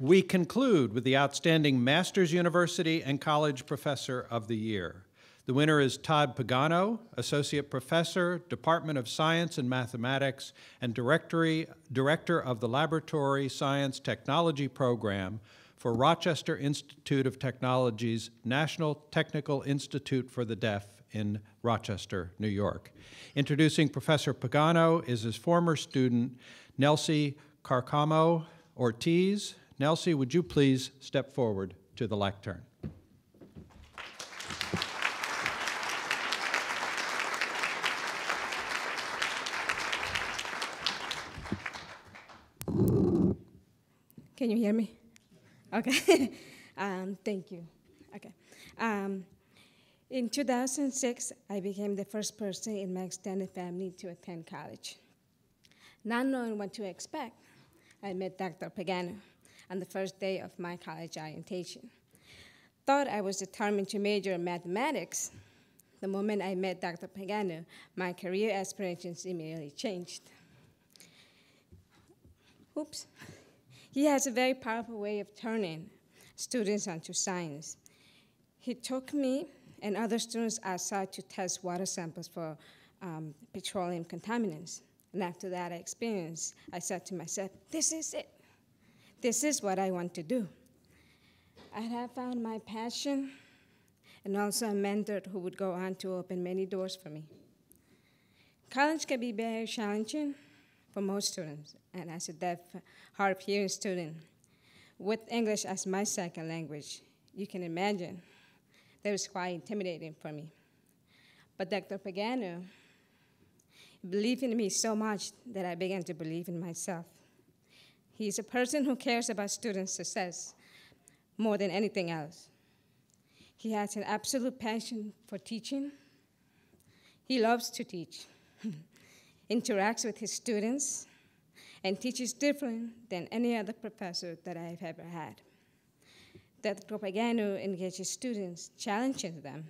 We conclude with the Outstanding Masters University and College Professor of the Year. The winner is Todd Pagano, Associate Professor, Department of Science and Mathematics, and Director of the Laboratory Science Technology Program for Rochester Institute of Technology's National Technical Institute for the Deaf in Rochester, New York. Introducing Professor Pagano is his former student, Nelsie Carcamo Ortiz. Nelsie, would you please step forward to the lectern? Can you hear me? Okay. Thank you. Okay. In 2006, I became the first person in my extended family to attend college. Not knowing what to expect, I met Dr. Pagano on the first day of my college orientation. Thought I was determined to major in mathematics. The moment I met Dr. Pagano, my career aspirations immediately changed. Oops. He has a very powerful way of turning students onto science. He took me and other students outside to test water samples for petroleum contaminants. And after that experience, I said to myself, this is it. This is what I want to do. I have found my passion and also a mentor who would go on to open many doors for me. College can be very challenging for most students, and as a deaf, hard-of-hearing student, with English as my second language, you can imagine that was quite intimidating for me. But Dr. Pagano believed in me so much that I began to believe in myself. He's a person who cares about students' success more than anything else. He has an absolute passion for teaching. He loves to teach. Interacts with his students, and teaches different than any other professor that I've ever had. Dr. Pagano engages students, challenges them,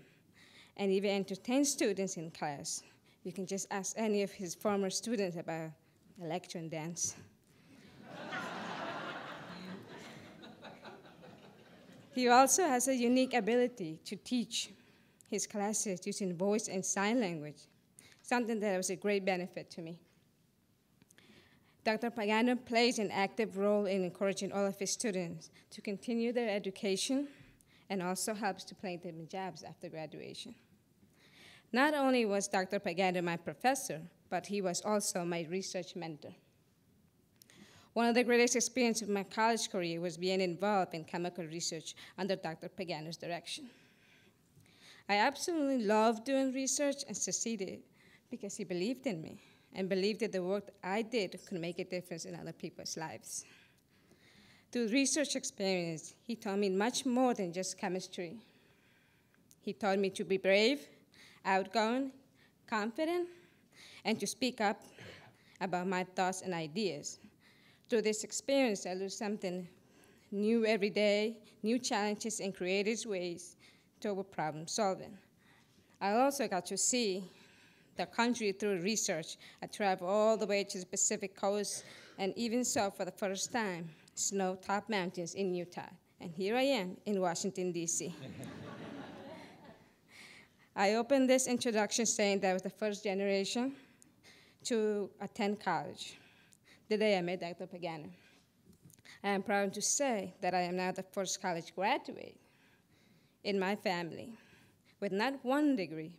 and even entertains students in class. You can just ask any of his former students about lecture and dance. He also has a unique ability to teach his classes using voice and sign language, something that was a great benefit to me. Dr. Pagano plays an active role in encouraging all of his students to continue their education and also helps to place them in jobs after graduation. Not only was Dr. Pagano my professor, but he was also my research mentor. One of the greatest experiences of my college career was being involved in chemical research under Dr. Pagano's direction. I absolutely loved doing research and succeeded because he believed in me and believed that the work I did could make a difference in other people's lives. Through research experience, he taught me much more than just chemistry. He taught me to be brave, outgoing, confident, and to speak up about my thoughts and ideas. Through this experience, I learned something new every day, new challenges and creative ways toward problem solving. I also got to see the country through research. I traveled all the way to the Pacific Coast, and even so, for the first time, snow-topped mountains in Utah. And here I am in Washington, D.C. I opened this introduction saying that I was the first generation to attend college the day I met Dr. Pagano. I am proud to say that I am now the first college graduate in my family with not one degree,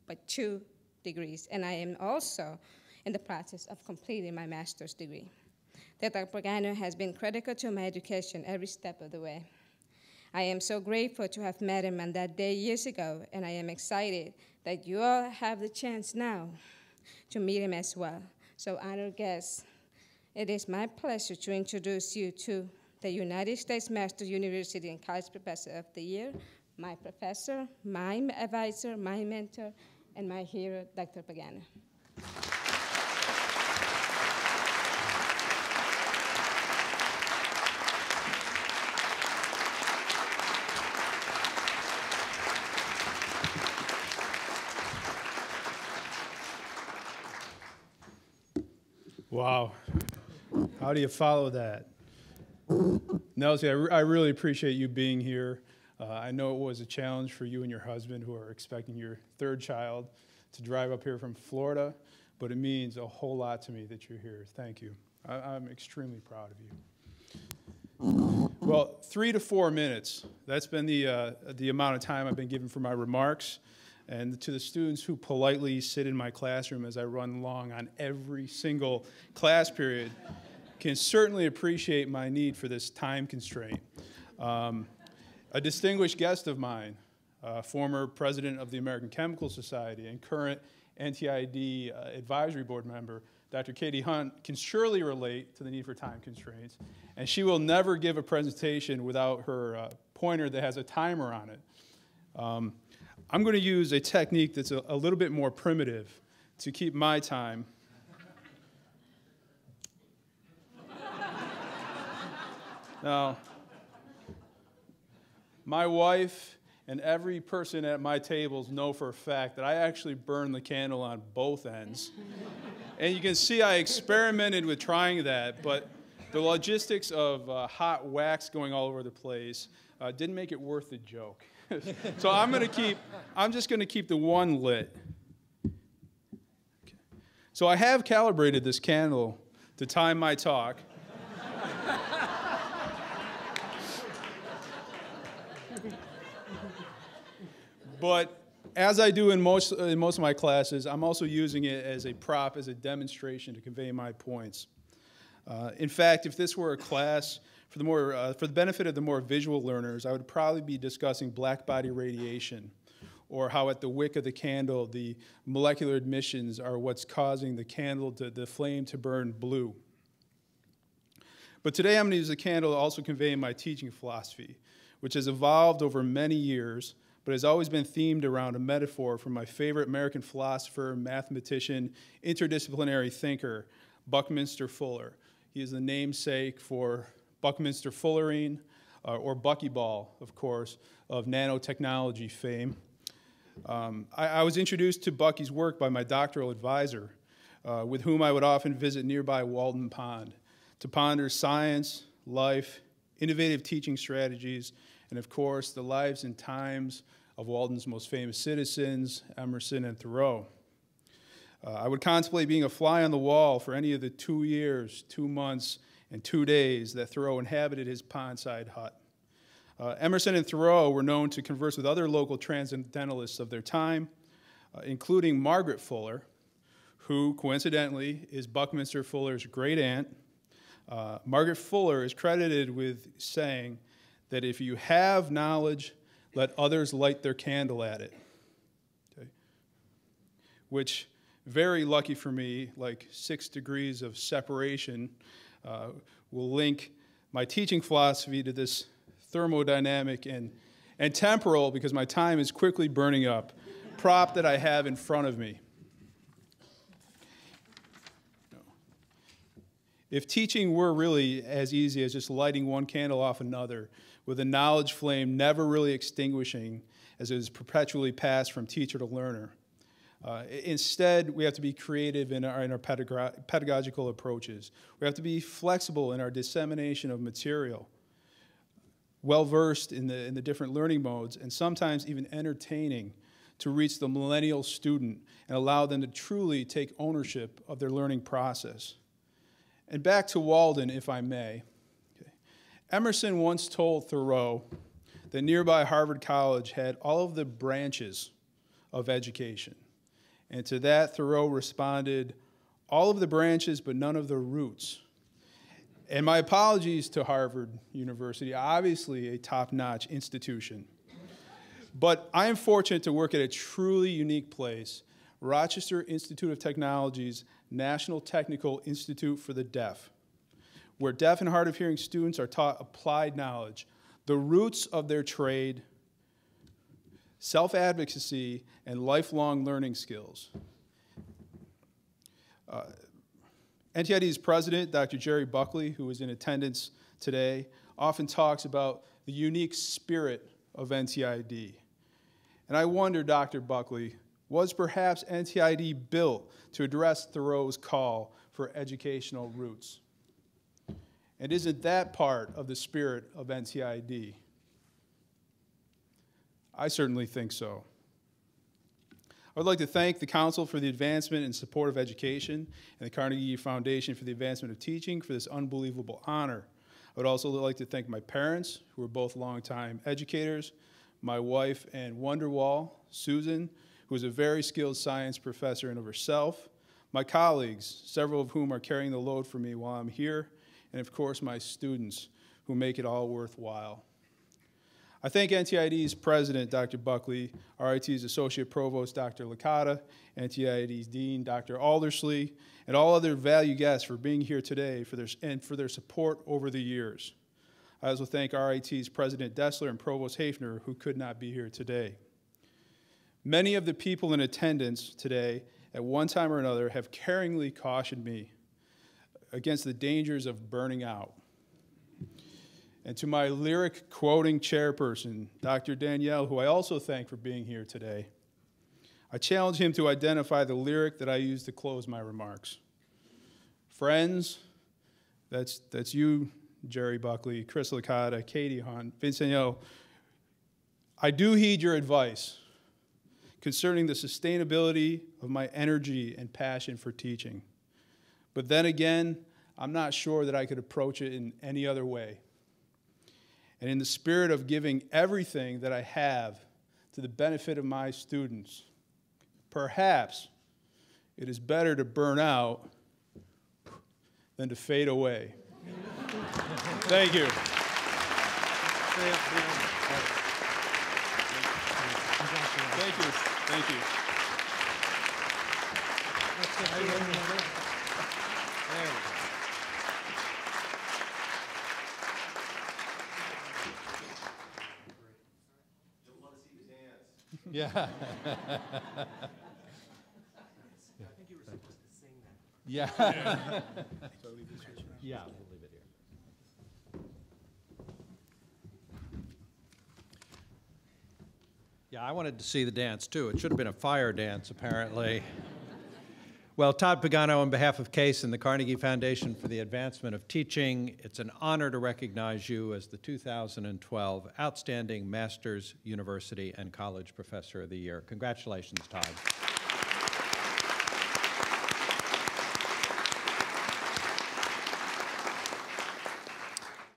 but 2 degrees, and I am also in the process of completing my master's degree. Dr. Pagano has been critical to my education every step of the way. I am so grateful to have met him on that day years ago, and I am excited that you all have the chance now to meet him as well. So, honored guests, it is my pleasure to introduce you to the United States Masters University and College Professor of the Year, my professor, my advisor, my mentor, and my hero, Dr. Pagano. Wow. How do you follow that? Nelsie, I really appreciate you being here. I know it was a challenge for you and your husband who are expecting your third child to drive up here from Florida, but it means a whole lot to me that you're here. Thank you. I'm extremely proud of you. Well, 3 to 4 minutes. That's been the amount of time I've been given for my remarks. And to the students who politely sit in my classroom as I run along on every single class period, can certainly appreciate my need for this time constraint. A distinguished guest of mine, former president of the American Chemical Society and current NTID advisory board member, Dr. Katie Hunt, can surely relate to the need for time constraints, and she will never give a presentation without her pointer that has a timer on it. I'm going to use a technique that's a little bit more primitive to keep my time. Now, my wife and every person at my tables know for a fact that I actually burn the candle on both ends. And you can see I experimented with trying that, but the logistics of hot wax going all over the place didn't make it worth the joke. So I'm just going to keep the one lit. Okay. So I have calibrated this candle to time my talk. But as I do in most of my classes, I'm also using it as a prop, as a demonstration to convey my points. In fact, if this were a class for the benefit of the more visual learners, I would probably be discussing black body radiation, or how at the wick of the candle, the molecular emissions are what's causing the flame to burn blue. But today I'm going to use the candle to also convey my teaching philosophy, which has evolved over many years, but has always been themed around a metaphor from my favorite American philosopher, mathematician, interdisciplinary thinker, Buckminster Fuller. He is the namesake for Buckminster Fullerene, or Buckyball, of course, of nanotechnology fame. I was introduced to Bucky's work by my doctoral advisor, with whom I would often visit nearby Walden Pond to ponder science, life, innovative teaching strategies, and of course, the lives and times of Walden's most famous citizens, Emerson and Thoreau. I would contemplate being a fly on the wall for any of the 2 years, 2 months, and 2 days that Thoreau inhabited his pondside hut. Emerson and Thoreau were known to converse with other local transcendentalists of their time, including Margaret Fuller, who coincidentally is Buckminster Fuller's great aunt. Margaret Fuller is credited with saying that if you have knowledge, let others light their candle at it. Okay? Which, very lucky for me, like 6 degrees of separation, will link my teaching philosophy to this thermodynamic and temporal, because my time is quickly burning up, prop that I have in front of me. If teaching were really as easy as just lighting one candle off another, with a knowledge flame never really extinguishing as it is perpetually passed from teacher to learner. Instead, we have to be creative in our pedagogical approaches. We have to be flexible in our dissemination of material, well-versed in the different learning modes, and sometimes even entertaining to reach the millennial student and allow them to truly take ownership of their learning process. And back to Walden, if I may. Okay. Emerson once told Thoreau that nearby Harvard College had all of the branches of education. And to that, Thoreau responded, all of the branches, but none of the roots. And my apologies to Harvard University, obviously a top-notch institution. But I am fortunate to work at a truly unique place, Rochester Institute of Technology's National Technical Institute for the Deaf, where deaf and hard of hearing students are taught applied knowledge, the roots of their trade, self-advocacy, and lifelong learning skills. NTID's president, Dr. Jerry Buckley, who is in attendance today, often talks about the unique spirit of NTID. And I wonder, Dr. Buckley, was perhaps NTID built to address Thoreau's call for educational roots? And isn't that part of the spirit of NTID? I certainly think so. I would like to thank the Council for the Advancement and Support of Education and the Carnegie Foundation for the Advancement of Teaching for this unbelievable honor. I would also like to thank my parents, who are both longtime educators, my wife and Wonderwall, Susan, who is a very skilled science professor in of herself, my colleagues, several of whom are carrying the load for me while I'm here, and of course my students, who make it all worthwhile. I thank NTID's president, Dr. Buckley, RIT's associate provost, Dr. Licata, NTID's dean, Dr. Aldersley, and all other valued guests for being here today and for their support over the years. I also thank RIT's president, Dessler, and provost Hafner, who could not be here today. Many of the people in attendance today, at one time or another, have caringly cautioned me against the dangers of burning out. And to my lyric quoting chairperson, Dr. Danielle, who I also thank for being here today, I challenge him to identify the lyric that I use to close my remarks. Friends, that's you, Jerry Buckley, Chris Licata, Katie Hunt, Vincent Yo. I do heed your advice concerning the sustainability of my energy and passion for teaching. But then again, I'm not sure that I could approach it in any other way. And in the spirit of giving everything that I have to the benefit of my students, perhaps it is better to burn out than to fade away. Thank you. Thank you. Thank you. Yeah. I think you were supposed to sing that. Yeah. Yeah, we'll leave it here. Yeah, I wanted to see the dance too. It should have been a fire dance, apparently. Well, Todd Pagano, on behalf of CASE and the Carnegie Foundation for the Advancement of Teaching, it's an honor to recognize you as the 2012 Outstanding Masters University and College Professor of the Year. Congratulations, Todd.